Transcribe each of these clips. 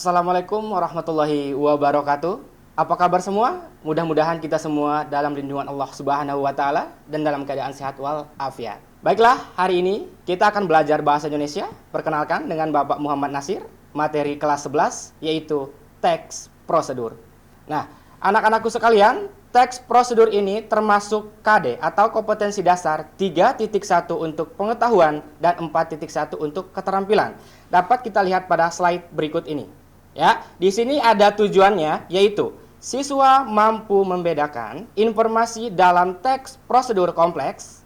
Assalamualaikum warahmatullahi wabarakatuh. Apa kabar semua? Mudah-mudahan kita semua dalam lindungan Allah Subhanahu wa taala dan dalam keadaan sehat walafiat. Baiklah, hari ini kita akan belajar bahasa Indonesia. Perkenalkan dengan Bapak Muhammad Nasir, materi kelas 11 yaitu teks prosedur. Nah, anak-anakku sekalian, teks prosedur ini termasuk KD atau kompetensi dasar 3.1 untuk pengetahuan dan 4.1 untuk keterampilan. Dapat kita lihat pada slide berikut ini. Ya, di sini ada tujuannya yaitu siswa mampu membedakan informasi dalam teks prosedur kompleks.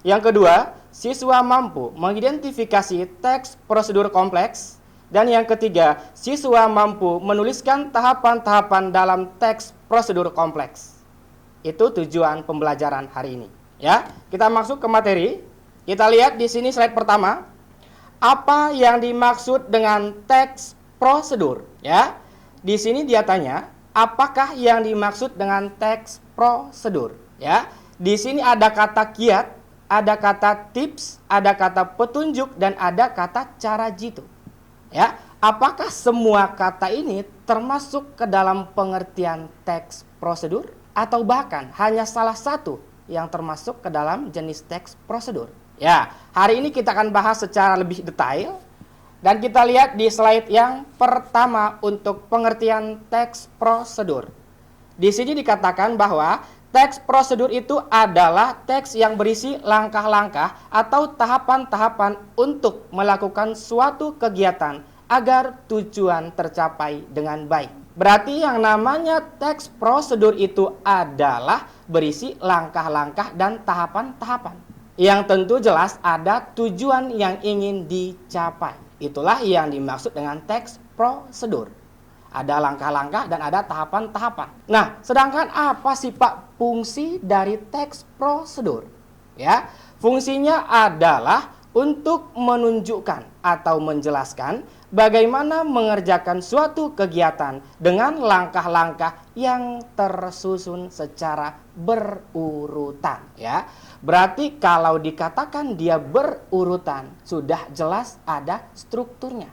Yang kedua, siswa mampu mengidentifikasi teks prosedur kompleks. Dan yang ketiga, siswa mampu menuliskan tahapan-tahapan dalam teks prosedur kompleks. Itu tujuan pembelajaran hari ini. Ya, kita masuk ke materi. Kita lihat di sini slide pertama. Apa yang dimaksud dengan teks prosedur? Ya, di sini dia tanya, apakah yang dimaksud dengan teks prosedur? Ya, di sini ada kata kiat, ada kata tips, ada kata petunjuk, dan ada kata cara jitu. Ya, apakah semua kata ini termasuk ke dalam pengertian teks prosedur? Atau bahkan hanya salah satu yang termasuk ke dalam jenis teks prosedur? Ya, hari ini kita akan bahas secara lebih detail. Dan kita lihat di slide yang pertama untuk pengertian teks prosedur. Di sini dikatakan bahwa teks prosedur itu adalah teks yang berisi langkah-langkah atau tahapan-tahapan untuk melakukan suatu kegiatan agar tujuan tercapai dengan baik. Berarti yang namanya teks prosedur itu adalah berisi langkah-langkah dan tahapan-tahapan yang tentu jelas ada tujuan yang ingin dicapai. Itulah yang dimaksud dengan teks prosedur. Ada langkah-langkah dan ada tahapan-tahapan. Nah, sedangkan apa sih Pak fungsi dari teks prosedur? Ya, fungsinya adalah untuk menunjukkan atau menjelaskan bagaimana mengerjakan suatu kegiatan dengan langkah-langkah yang tersusun secara berurutan. Ya, berarti kalau dikatakan dia berurutan, sudah jelas ada strukturnya.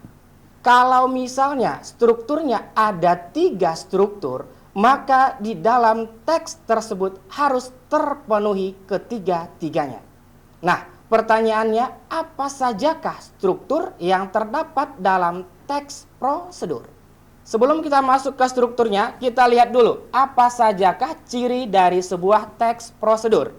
Kalau misalnya strukturnya ada 3 struktur, maka di dalam teks tersebut harus terpenuhi ketiga-tiganya. Nah, pertanyaannya, apa sajakah struktur yang terdapat dalam teks prosedur? Sebelum kita masuk ke strukturnya, kita lihat dulu apa sajakah ciri dari sebuah teks prosedur.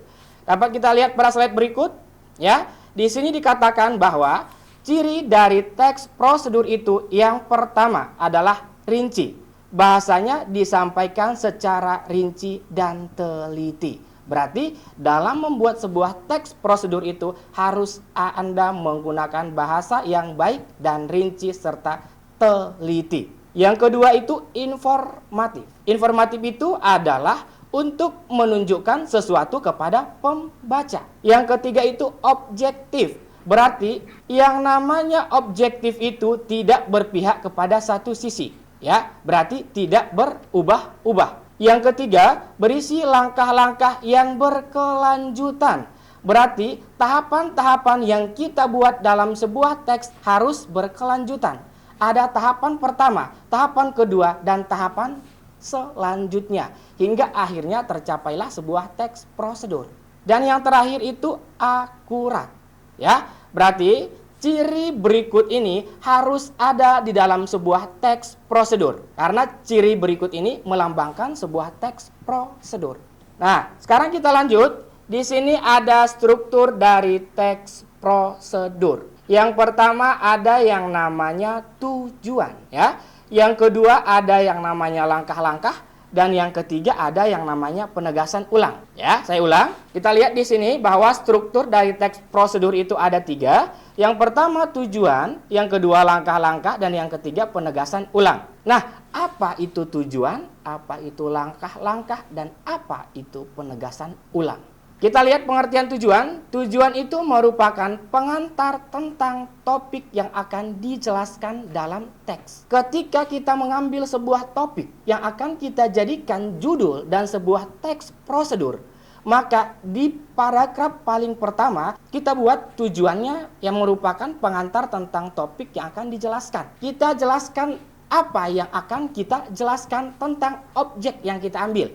Dapat kita lihat pada slide berikut, ya. Di sini dikatakan bahwa ciri dari teks prosedur itu yang pertama adalah rinci. Bahasanya disampaikan secara rinci dan teliti. Berarti dalam membuat sebuah teks prosedur itu harus Anda menggunakan bahasa yang baik dan rinci serta teliti. Yang kedua itu informatif. Informatif itu adalah untuk menunjukkan sesuatu kepada pembaca. Yang ketiga itu objektif. Berarti yang namanya objektif itu tidak berpihak kepada satu sisi. Ya, berarti tidak berubah-ubah. Yang ketiga, berisi langkah-langkah yang berkelanjutan. Berarti tahapan-tahapan yang kita buat dalam sebuah teks harus berkelanjutan. Ada tahapan pertama, tahapan kedua, dan tahapan selanjutnya. Hingga akhirnya tercapailah sebuah teks prosedur. Dan yang terakhir itu akurat. Ya, berarti ciri berikut ini harus ada di dalam sebuah teks prosedur. Karena ciri berikut ini melambangkan sebuah teks prosedur. Nah, sekarang kita lanjut. Di sini ada struktur dari teks prosedur. Yang pertama ada yang namanya tujuan, ya. Yang kedua ada yang namanya langkah-langkah. Dan yang ketiga ada yang namanya penegasan ulang. Ya, saya ulang. Kita lihat di sini bahwa struktur dari teks prosedur itu ada 3. Yang pertama tujuan, yang kedua langkah-langkah, dan yang ketiga penegasan ulang. Nah, apa itu tujuan, apa itu langkah-langkah, dan apa itu penegasan ulang? Kita lihat pengertian tujuan. Tujuan itu merupakan pengantar tentang topik yang akan dijelaskan dalam teks. Ketika kita mengambil sebuah topik yang akan kita jadikan judul dan sebuah teks prosedur, maka di paragraf paling pertama kita buat tujuannya yang merupakan pengantar tentang topik yang akan dijelaskan. Kita jelaskan apa yang akan kita jelaskan tentang objek yang kita ambil.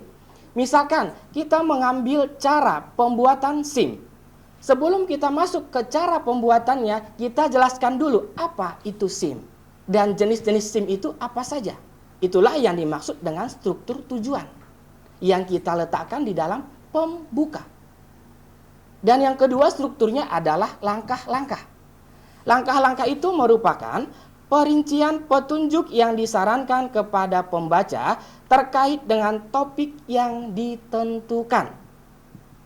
Misalkan kita mengambil cara pembuatan SIM. Sebelum kita masuk ke cara pembuatannya, kita jelaskan dulu apa itu SIM. Dan jenis-jenis SIM itu apa saja. Itulah yang dimaksud dengan struktur tujuan yang kita letakkan di dalam pembuka. Dan yang kedua strukturnya adalah langkah-langkah. Langkah-langkah itu merupakan perincian petunjuk yang disarankan kepada pembaca terkait dengan topik yang ditentukan,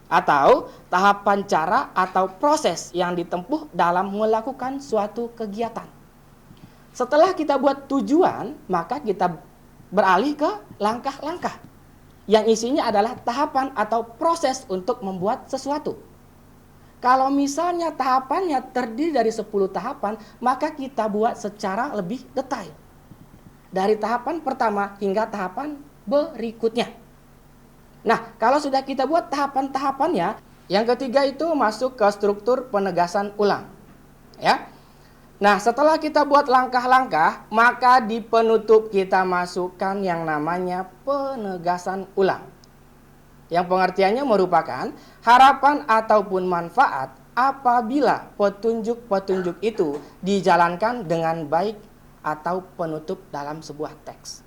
atau tahapan cara atau proses yang ditempuh dalam melakukan suatu kegiatan. Setelah kita buat tujuan, maka kita beralih ke langkah-langkah yang isinya adalah tahapan atau proses untuk membuat sesuatu. Kalau misalnya tahapannya terdiri dari 10 tahapan, maka kita buat secara lebih detail. Dari tahapan pertama hingga tahapan berikutnya. Nah, kalau sudah kita buat tahapan-tahapannya, yang ketiga itu masuk ke struktur penegasan ulang. Ya. Nah, setelah kita buat langkah-langkah, maka di penutup kita masukkan yang namanya penegasan ulang. Yang pengertiannya merupakan harapan ataupun manfaat apabila petunjuk-petunjuk itu dijalankan dengan baik atau penutup dalam sebuah teks.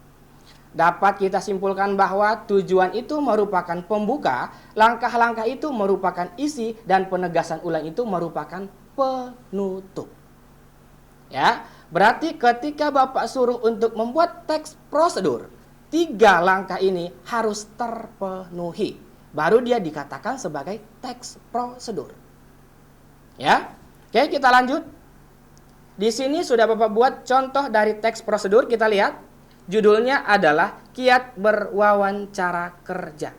Dapat kita simpulkan bahwa tujuan itu merupakan pembuka, langkah-langkah itu merupakan isi, dan penegasan ulang itu merupakan penutup. Ya, berarti ketika Bapak suruh untuk membuat teks prosedur, 3 langkah ini harus terpenuhi. Baru dia dikatakan sebagai teks prosedur. Ya, oke, kita lanjut. Di sini sudah Bapak buat contoh dari teks prosedur, kita lihat. Judulnya adalah Kiat Berwawancara Kerja.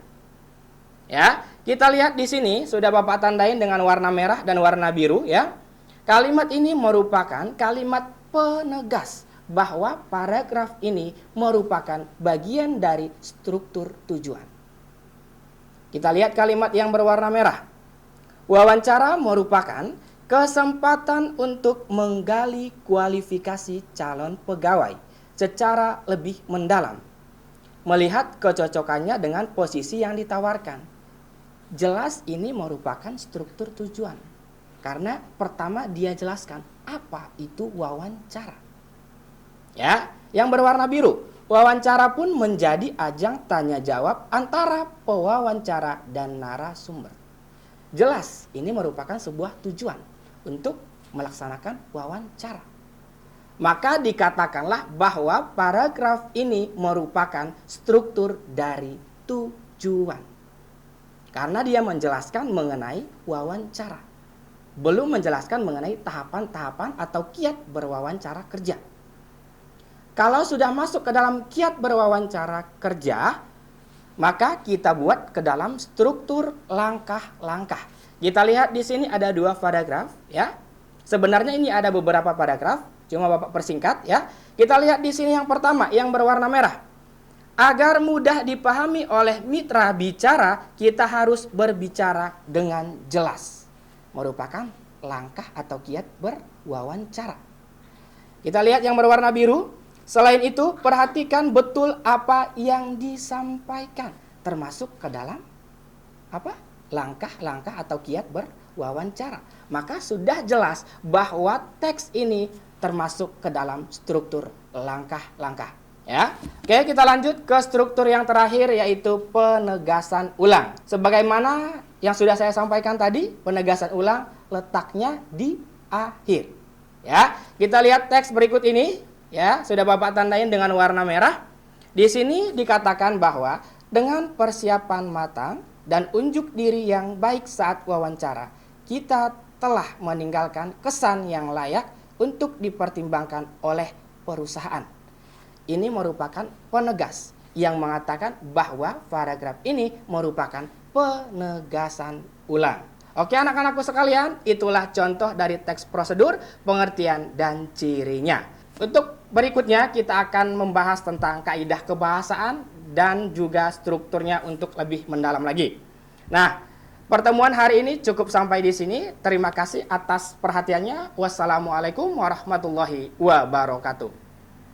Ya, kita lihat di sini sudah Bapak tandain dengan warna merah dan warna biru ya. Kalimat ini merupakan kalimat penegas bahwa paragraf ini merupakan bagian dari struktur tujuan. Kita lihat kalimat yang berwarna merah. Wawancara merupakan kesempatan untuk menggali kualifikasi calon pegawai secara lebih mendalam, melihat kecocokannya dengan posisi yang ditawarkan. Jelas ini merupakan struktur tujuan, karena pertama dia jelaskan apa itu wawancara. Ya, yang berwarna biru, wawancara pun menjadi ajang tanya jawab antara pewawancara dan narasumber. Jelas ini merupakan sebuah tujuan untuk melaksanakan wawancara. Maka dikatakanlah bahwa paragraf ini merupakan struktur dari tujuan. Karena dia menjelaskan mengenai wawancara. Belum menjelaskan mengenai tahapan-tahapan atau kiat berwawancara kerja. Kalau sudah masuk ke dalam kiat berwawancara kerja, maka kita buat ke dalam struktur langkah-langkah. Kita lihat di sini ada 2 paragraf ya. Sebenarnya ini ada beberapa paragraf, cuma Bapak persingkat ya. Kita lihat di sini yang pertama yang berwarna merah. Agar mudah dipahami oleh mitra bicara, kita harus berbicara dengan jelas. Merupakan langkah atau kiat berwawancara. Kita lihat yang berwarna biru. Selain itu, perhatikan betul apa yang disampaikan, termasuk ke dalam apa? Langkah-langkah atau kiat berwawancara. Maka sudah jelas bahwa teks ini termasuk ke dalam struktur langkah-langkah. Ya, oke, kita lanjut ke struktur yang terakhir, yaitu penegasan ulang. Sebagaimana yang sudah saya sampaikan tadi, penegasan ulang letaknya di akhir. Ya, kita lihat teks berikut ini. Ya, sudah Bapak tandain dengan warna merah. Di sini dikatakan bahwa dengan persiapan matang dan unjuk diri yang baik saat wawancara, kita telah meninggalkan kesan yang layak untuk dipertimbangkan oleh perusahaan. Ini merupakan penegas yang mengatakan bahwa paragraf ini merupakan penegasan ulang. Oke anak-anakku sekalian, itulah contoh dari teks prosedur, pengertian dan cirinya. Untuk berikutnya kita akan membahas tentang kaidah kebahasaan dan juga strukturnya untuk lebih mendalam lagi. Nah, pertemuan hari ini cukup sampai di sini. Terima kasih atas perhatiannya. Wassalamualaikum warahmatullahi wabarakatuh.